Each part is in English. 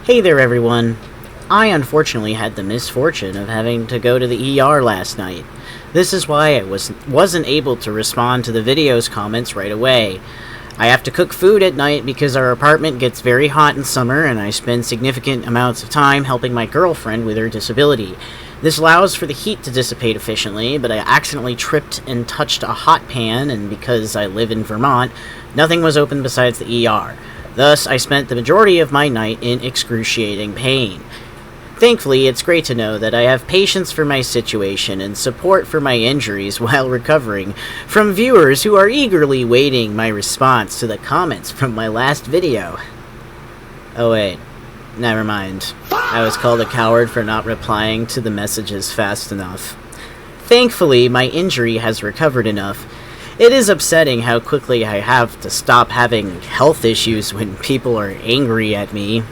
Hey there everyone. I unfortunately had the misfortune of having to go to the ER last night. This is why I wasn't able to respond to the video's comments right away. I have to cook food at night because our apartment gets very hot in summer and I spend significant amounts of time helping my girlfriend with her disability. This allows for the heat to dissipate efficiently, but I accidentally tripped and touched a hot pan, and because I live in Vermont, nothing was open besides the ER. Thus, I spent the majority of my night in excruciating pain. Thankfully, it's great to know that I have patience for my situation and support for my injuries while recovering from viewers who are eagerly waiting my response to the comments from my last video. Oh wait, never mind. I was called a coward for not replying to the messages fast enough. Thankfully, my injury has recovered enough. It is upsetting how quickly I have to stop having health issues when people are angry at me.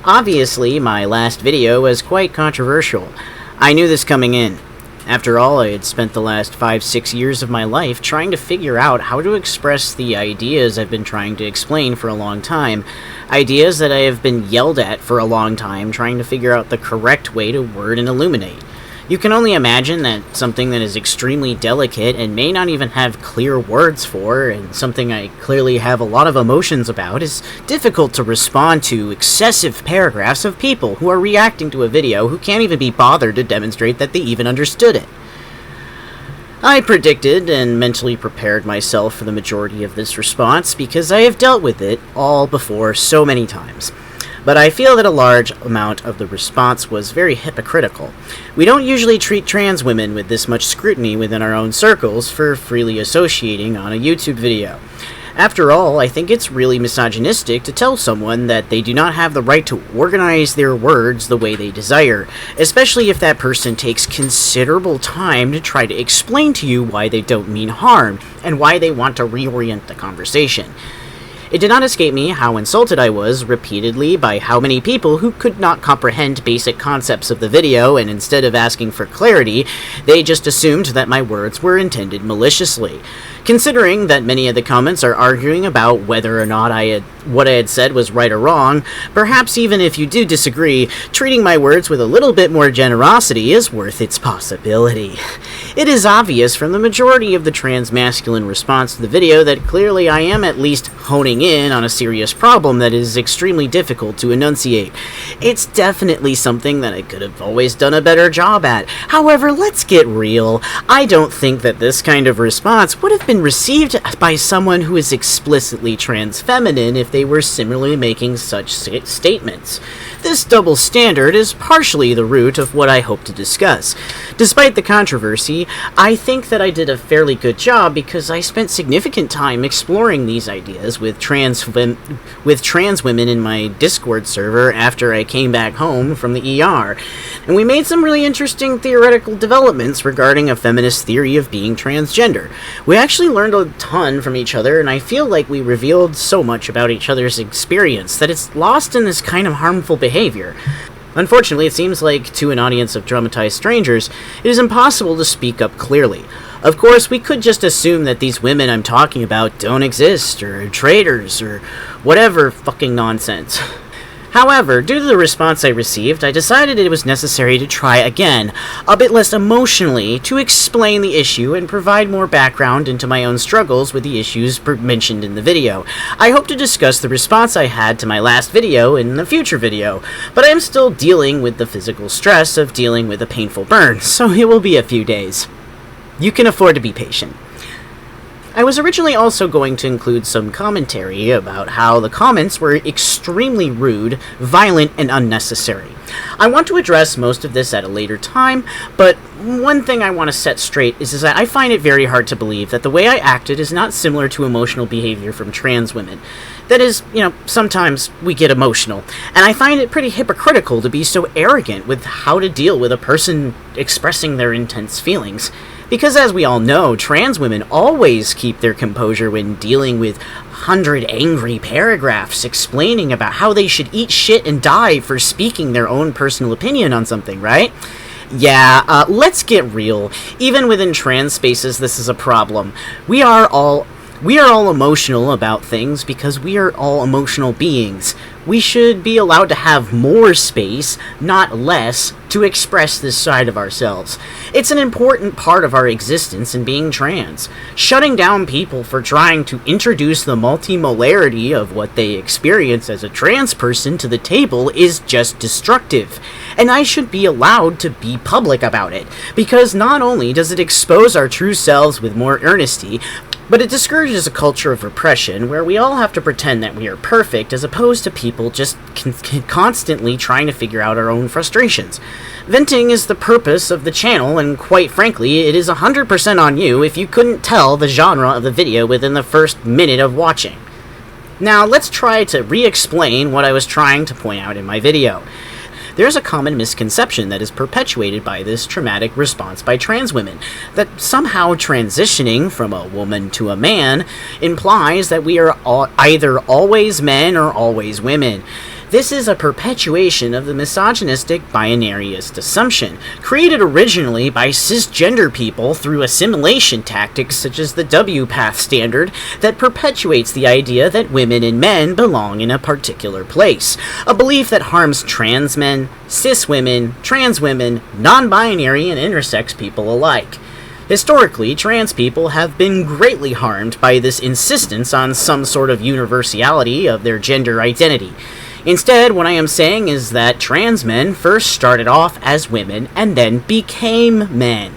Obviously, my last video was quite controversial. I knew this coming in. After all, I had spent the last 5-6 years of my life trying to figure out how to express the ideas I've been trying to explain for a long time. Ideas that I have been yelled at for a long time, trying to figure out the correct way to word and illuminate. You can only imagine that something that is extremely delicate and may not even have clear words for, and something I clearly have a lot of emotions about, is difficult to respond to excessive paragraphs of people who are reacting to a video who can't even be bothered to demonstrate that they even understood it. I predicted and mentally prepared myself for the majority of this response because I have dealt with it all before so many times. But I feel that a large amount of the response was very hypocritical. We don't usually treat trans women with this much scrutiny within our own circles for freely associating on a YouTube video. After all, I think it's really misogynistic to tell someone that they do not have the right to organize their words the way they desire, especially if that person takes considerable time to try to explain to you why they don't mean harm and why they want to reorient the conversation. It did not escape me how insulted I was repeatedly by how many people who could not comprehend basic concepts of the video, and instead of asking for clarity, they just assumed that my words were intended maliciously. Considering that many of the comments are arguing about whether or not what I had said was right or wrong, perhaps even if you do disagree, treating my words with a little bit more generosity is worth its possibility. It is obvious from the majority of the transmasculine response to the video that clearly I am at least honing in on a serious problem that is extremely difficult to enunciate. It's definitely something that I could have always done a better job at. However, let's get real. I don't think that this kind of response would have been received by someone who is explicitly trans-feminine if they were similarly making such statements. This double standard is partially the root of what I hope to discuss. Despite the controversy, I think that I did a fairly good job because I spent significant time exploring these ideas with trans women in my Discord server after I came back home from the ER, and we made some really interesting theoretical developments regarding a feminist theory of being transgender. We actually learned a ton from each other, and I feel like we revealed so much about each other's experience that it's lost in this kind of harmful behavior. Unfortunately, it seems like to an audience of traumatized strangers, it is impossible to speak up clearly. Of course, we could just assume that these women I'm talking about don't exist, or traitors, or whatever fucking nonsense. However, due to the response I received, I decided it was necessary to try again, a bit less emotionally, to explain the issue and provide more background into my own struggles with the issues mentioned in the video. I hope to discuss the response I had to my last video in the future video, but I am still dealing with the physical stress of dealing with a painful burn, so it will be a few days. You can afford to be patient. I was originally also going to include some commentary about how the comments were extremely rude, violent, and unnecessary. I want to address most of this at a later time, but one thing I want to set straight is that I find it very hard to believe that the way I acted is not similar to emotional behavior from trans women. That is, sometimes we get emotional, and I find it pretty hypocritical to be so arrogant with how to deal with a person expressing their intense feelings. Because as we all know, trans women always keep their composure when dealing with 100 angry paragraphs explaining about how they should eat shit and die for speaking their own personal opinion on something, right? Yeah, let's get real. Even within trans spaces, this is a problem. We are all We are all emotional about things because we are all emotional beings. We should be allowed to have more space, not less, to express this side of ourselves. It's an important part of our existence in being trans. Shutting down people for trying to introduce the multimolarity of what they experience as a trans person to the table is just destructive. And I should be allowed to be public about it, because not only does it expose our true selves with more earnesty, but it discourages a culture of repression where we all have to pretend that we are perfect as opposed to people just constantly trying to figure out our own frustrations. Venting is the purpose of the channel, and quite frankly, it is 100% on you if you couldn't tell the genre of the video within the first minute of watching. Now, let's try to re-explain what I was trying to point out in my video. There's a common misconception that is perpetuated by this traumatic response by trans women, that somehow transitioning from a woman to a man implies that we are either always men or always women. This is a perpetuation of the misogynistic binarist assumption, created originally by cisgender people through assimilation tactics such as the W-path standard that perpetuates the idea that women and men belong in a particular place, a belief that harms trans men, cis women, trans women, non-binary and intersex people alike. Historically, trans people have been greatly harmed by this insistence on some sort of universality of their gender identity. Instead, what I am saying is that trans men first started off as women and then became men.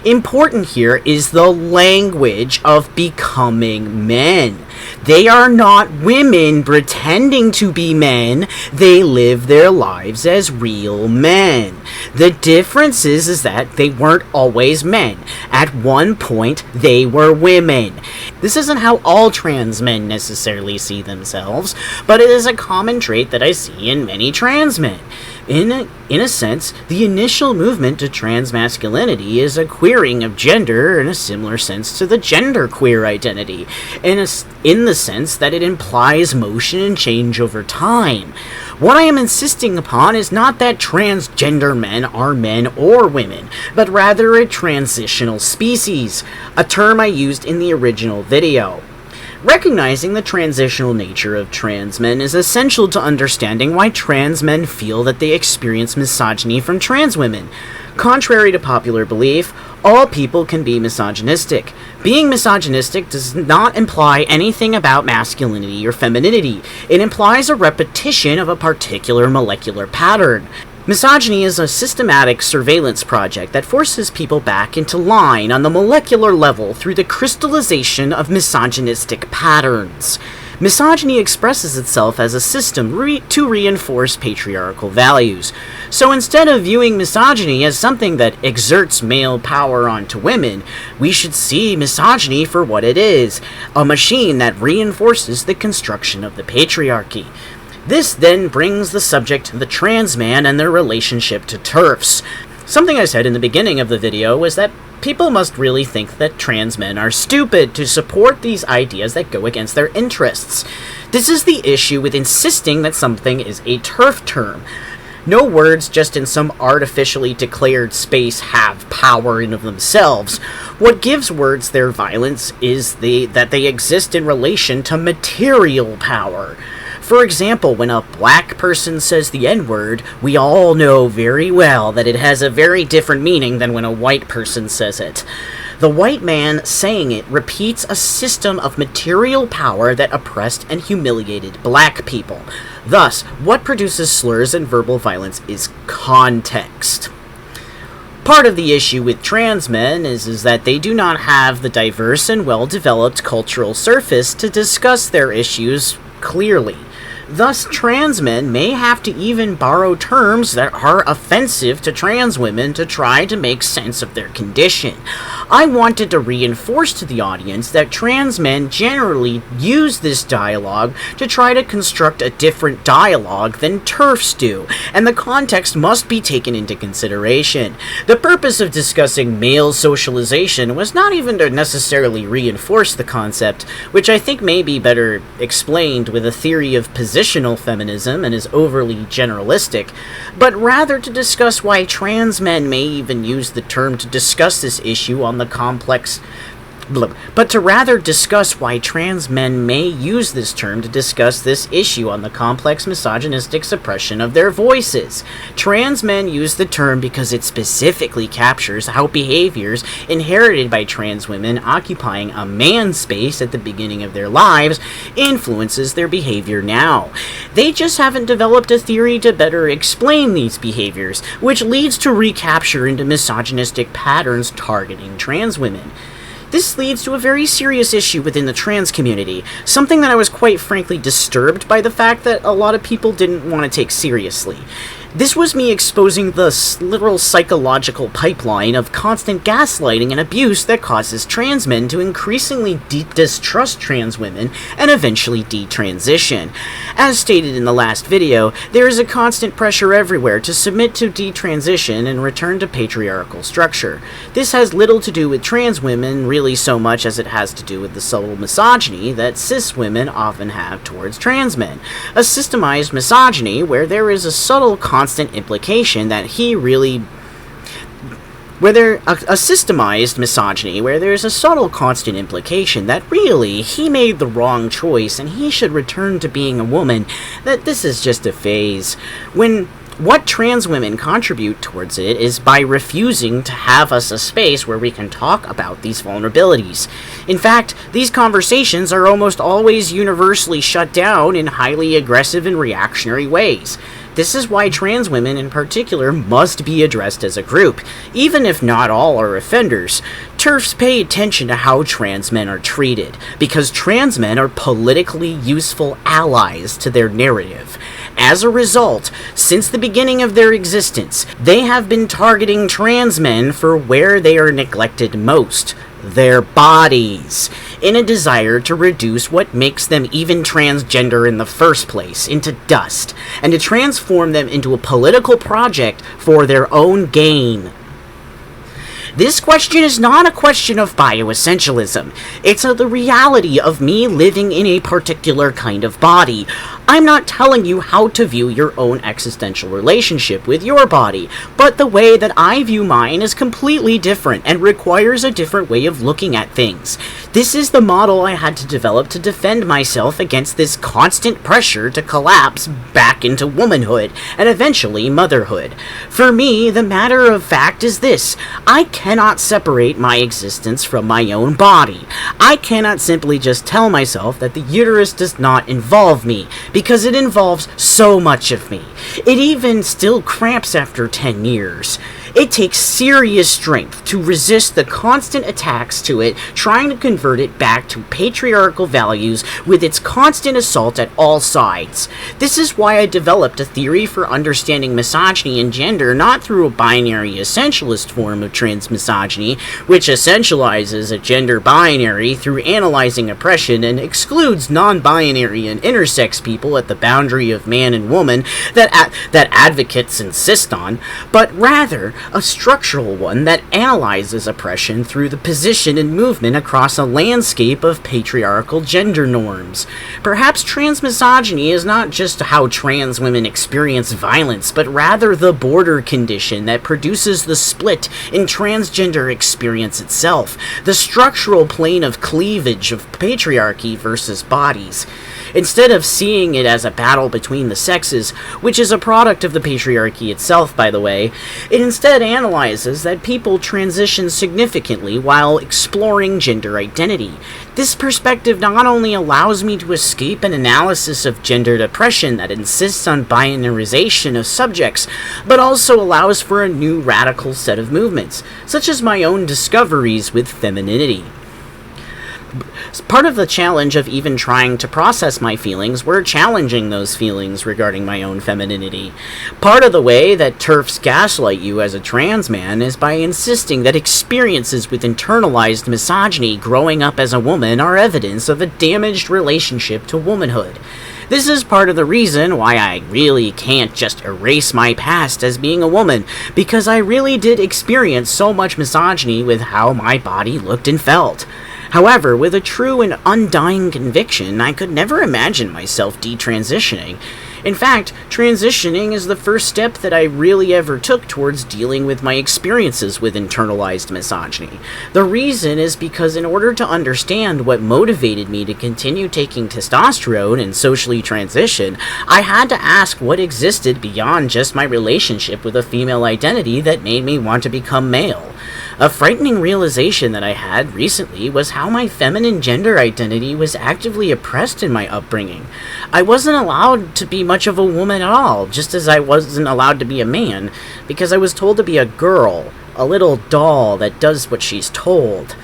Important here is the language of becoming men. They are not women pretending to be men. They live their lives as real men. The difference is that they weren't always men. At one point, they were women. This isn't how all trans men necessarily see themselves, but it is a common trait that I see in many trans men. In a sense, the initial movement to transmasculinity is a queering of gender in a similar sense to the genderqueer identity, in the sense that it implies motion and change over time. What I am insisting upon is not that transgender men are men or women, but rather a transitional species, a term I used in the original video. Recognizing the transitional nature of trans men is essential to understanding why trans men feel that they experience misogyny from trans women. Contrary to popular belief, all people can be misogynistic. Being misogynistic does not imply anything about masculinity or femininity. It implies a repetition of a particular molecular pattern. Misogyny is a systematic surveillance project that forces people back into line on the molecular level through the crystallization of misogynistic patterns. Misogyny expresses itself as a system to reinforce patriarchal values. So instead of viewing misogyny as something that exerts male power onto women, we should see misogyny for what it is, a machine that reinforces the construction of the patriarchy. This then brings the subject to the trans man and their relationship to TERFs. Something I said in the beginning of the video was that people must really think that trans men are stupid to support these ideas that go against their interests. This is the issue with insisting that something is a TERF term. No words just in some artificially declared space have power in of themselves. What gives words their violence is that they exist in relation to material power. For example, when a black person says the N-word, we all know very well that it has a very different meaning than when a white person says it. The white man saying it repeats a system of material power that oppressed and humiliated black people. Thus, what produces slurs and verbal violence is context. Part of the issue with trans men is that they do not have the diverse and well-developed cultural surface to discuss their issues clearly. Thus, trans men may have to even borrow terms that are offensive to trans women to try to make sense of their condition. I wanted to reinforce to the audience that trans men generally use this dialogue to try to construct a different dialogue than TERFs do, and the context must be taken into consideration. The purpose of discussing male socialization was not even to necessarily reinforce the concept, which I think may be better explained with a theory of positioning feminism and is overly generalistic, but rather to discuss why trans men may even use the term to discuss this issue on the complex but to rather discuss why trans men may use this term to discuss this issue on the complex misogynistic suppression of their voices. Trans men use the term because it specifically captures how behaviors inherited by trans women occupying a man space at the beginning of their lives influences their behavior now. They just haven't developed a theory to better explain these behaviors, which leads to recapture into misogynistic patterns targeting trans women. This leads to a very serious issue within the trans community, something that I was quite frankly disturbed by the fact that a lot of people didn't want to take seriously. This was me exposing the literal psychological pipeline of constant gaslighting and abuse that causes trans men to increasingly distrust trans women and eventually detransition. As stated in the last video, there is a constant pressure everywhere to submit to detransition and return to patriarchal structure. This has little to do with trans women really so much as it has to do with the subtle misogyny that cis women often have towards trans men. A systemized misogyny where there is a subtle constant implication that he really a systemized misogyny where there's a subtle constant implication that really he made the wrong choice and he should return to being a woman, that this is just a phase, when what trans women contribute towards it is by refusing to have us a space where we can talk about these vulnerabilities. In fact, these conversations are almost always universally shut down in highly aggressive and reactionary ways. This is why trans women in particular must be addressed as a group, even if not all are offenders. TERFs pay attention to how trans men are treated, because trans men are politically useful allies to their narrative. As a result, since the beginning of their existence, they have been targeting trans men for where they are neglected most: their bodies, in a desire to reduce what makes them even transgender in the first place into dust, and to transform them into a political project for their own gain. This question is not a question of bioessentialism. It's the reality of me living in a particular kind of body. I'm not telling you how to view your own existential relationship with your body, but the way that I view mine is completely different and requires a different way of looking at things. This is the model I had to develop to defend myself against this constant pressure to collapse back into womanhood and eventually motherhood. For me, the matter of fact is this: I cannot separate my existence from my own body. I cannot simply just tell myself that the uterus does not involve me, because it involves so much of me. It even still cramps after 10 years. It takes serious strength to resist the constant attacks to it, trying to convert it back to patriarchal values with its constant assault at all sides. This is why I developed a theory for understanding misogyny and gender, not through a binary essentialist form of transmisogyny, which essentializes a gender binary through analyzing oppression and excludes non-binary and intersex people at the boundary of man and woman that advocates insist on, but rather a structural one that analyzes oppression through the position and movement across a landscape of patriarchal gender norms. Perhaps transmisogyny is not just how trans women experience violence, but rather the border condition that produces the split in transgender experience itself, the structural plane of cleavage of patriarchy versus bodies. Instead of seeing it as a battle between the sexes, which is a product of the patriarchy itself, by the way, it instead analyzes that people transition significantly while exploring gender identity. This perspective not only allows me to escape an analysis of gendered oppression that insists on binarization of subjects, but also allows for a new radical set of movements, such as my own discoveries with femininity. Part of the challenge of even trying to process my feelings were challenging those feelings regarding my own femininity. Part of the way that TERFs gaslight you as a trans man is by insisting that experiences with internalized misogyny growing up as a woman are evidence of a damaged relationship to womanhood. This is part of the reason why I really can't just erase my past as being a woman, because I really did experience so much misogyny with how my body looked and felt. However, with a true and undying conviction, I could never imagine myself detransitioning. In fact, transitioning is the first step that I really ever took towards dealing with my experiences with internalized misogyny. The reason is because in order to understand what motivated me to continue taking testosterone and socially transition, I had to ask what existed beyond just my relationship with a female identity that made me want to become male. A frightening realization that I had recently was how my feminine gender identity was actively oppressed in my upbringing. I wasn't allowed to be much of a woman at all, just as I wasn't allowed to be a man, because I was told to be a girl, a little doll that does what she's told.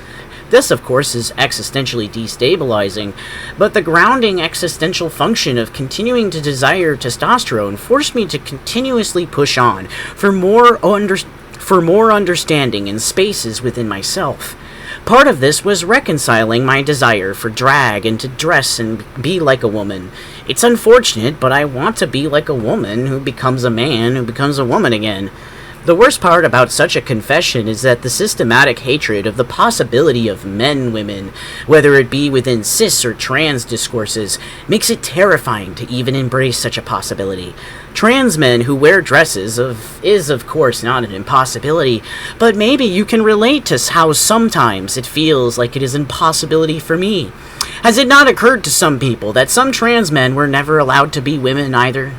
This, of course, is existentially destabilizing, but the grounding existential function of continuing to desire testosterone forced me to continuously push on for more understanding and spaces within myself. Part of this was reconciling my desire for drag and to dress and be like a woman. It's unfortunate, but I want to be like a woman who becomes a man who becomes a woman again. The worst part about such a confession is that the systematic hatred of the possibility of men-women, whether it be within cis or trans discourses, makes it terrifying to even embrace such a possibility. Trans men who wear dresses is of course not an impossibility, but maybe you can relate to how sometimes it feels like it is an impossibility for me. Has it not occurred to some people that some trans men were never allowed to be women either?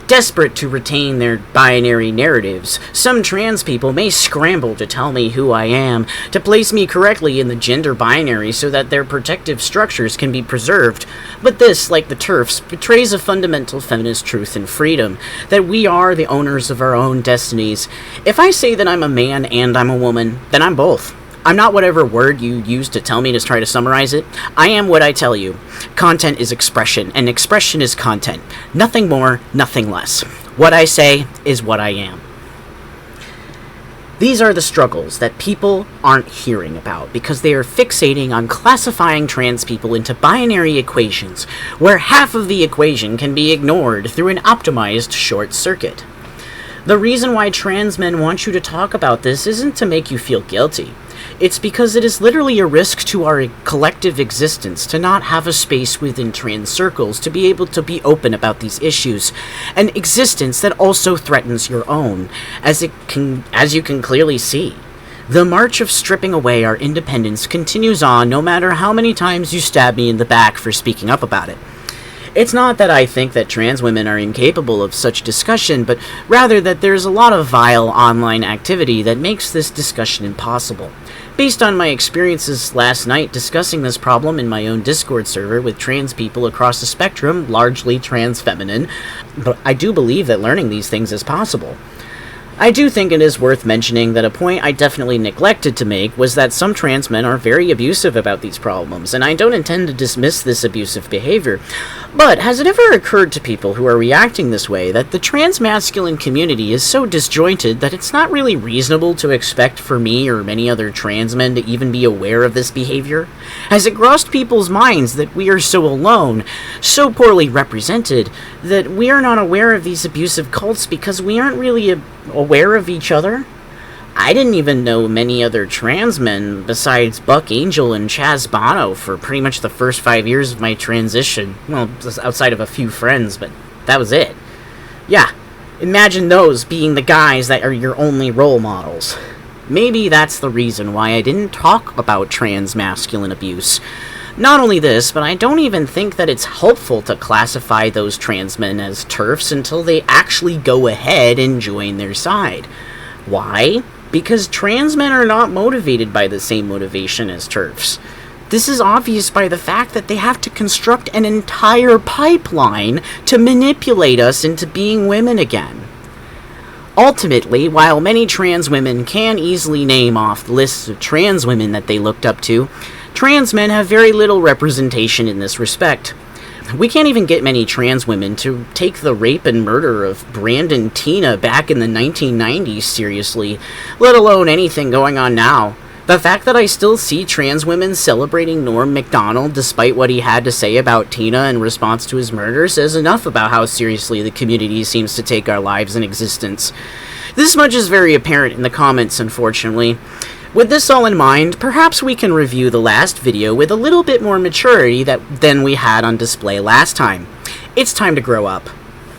Desperate to retain their binary narratives, some trans people may scramble to tell me who I am, to place me correctly in the gender binary so that their protective structures can be preserved. But this, like the TERFs, betrays a fundamental feminist truth and freedom, that we are the owners of our own destinies. If I say that I'm a man and I'm a woman, then I'm both. I'm not whatever word you use to tell me to try to summarize it. I am what I tell you. Content is expression, and expression is content. Nothing more, nothing less. What I say is what I am. These are the struggles that people aren't hearing about because they are fixating on classifying trans people into binary equations, where half of the equation can be ignored through an optimized short circuit. The reason why trans men want you to talk about this isn't to make you feel guilty. It's because it is literally a risk to our collective existence to not have a space within trans circles to be able to be open about these issues, an existence that also threatens your own, as you can clearly see. The march of stripping away our independence continues on no matter how many times you stab me in the back for speaking up about it. It's not that I think that trans women are incapable of such discussion, but rather that there's a lot of vile online activity that makes this discussion impossible. Based on my experiences last night discussing this problem in my own Discord server with trans people across the spectrum, largely trans feminine, but I do believe that learning these things is possible. I do think it is worth mentioning that a point I definitely neglected to make was that some trans men are very abusive about these problems, and I don't intend to dismiss this abusive behavior. But has it ever occurred to people who are reacting this way that the transmasculine community is so disjointed that it's not really reasonable to expect for me or many other trans men to even be aware of this behavior? Has it crossed people's minds that we are so alone, so poorly represented, that we are not aware of these abusive cults because we aren't really aware of each other? I didn't even know many other trans men besides Buck Angel and Chaz Bono for pretty much the first 5 years of my transition. Well, just outside of a few friends, but that was it. Yeah, imagine those being the guys that are your only role models. Maybe that's the reason why I didn't talk about transmasculine abuse. Not only this, but I don't even think that it's helpful to classify those trans men as TERFs until they actually go ahead and join their side. Why? Because trans men are not motivated by the same motivation as TERFs. This is obvious by the fact that they have to construct an entire pipeline to manipulate us into being women again. Ultimately, while many trans women can easily name off the lists of trans women that they looked up to, trans men have very little representation in this respect. We can't even get many trans women to take the rape and murder of Brandon Tina back in the 1990s seriously, let alone anything going on now. The fact that I still see trans women celebrating Norm Macdonald despite what he had to say about Tina in response to his murder says enough about how seriously the community seems to take our lives and existence. This much is very apparent in the comments, unfortunately. With this all in mind, perhaps we can review the last video with a little bit more maturity than we had on display last time. It's time to grow up.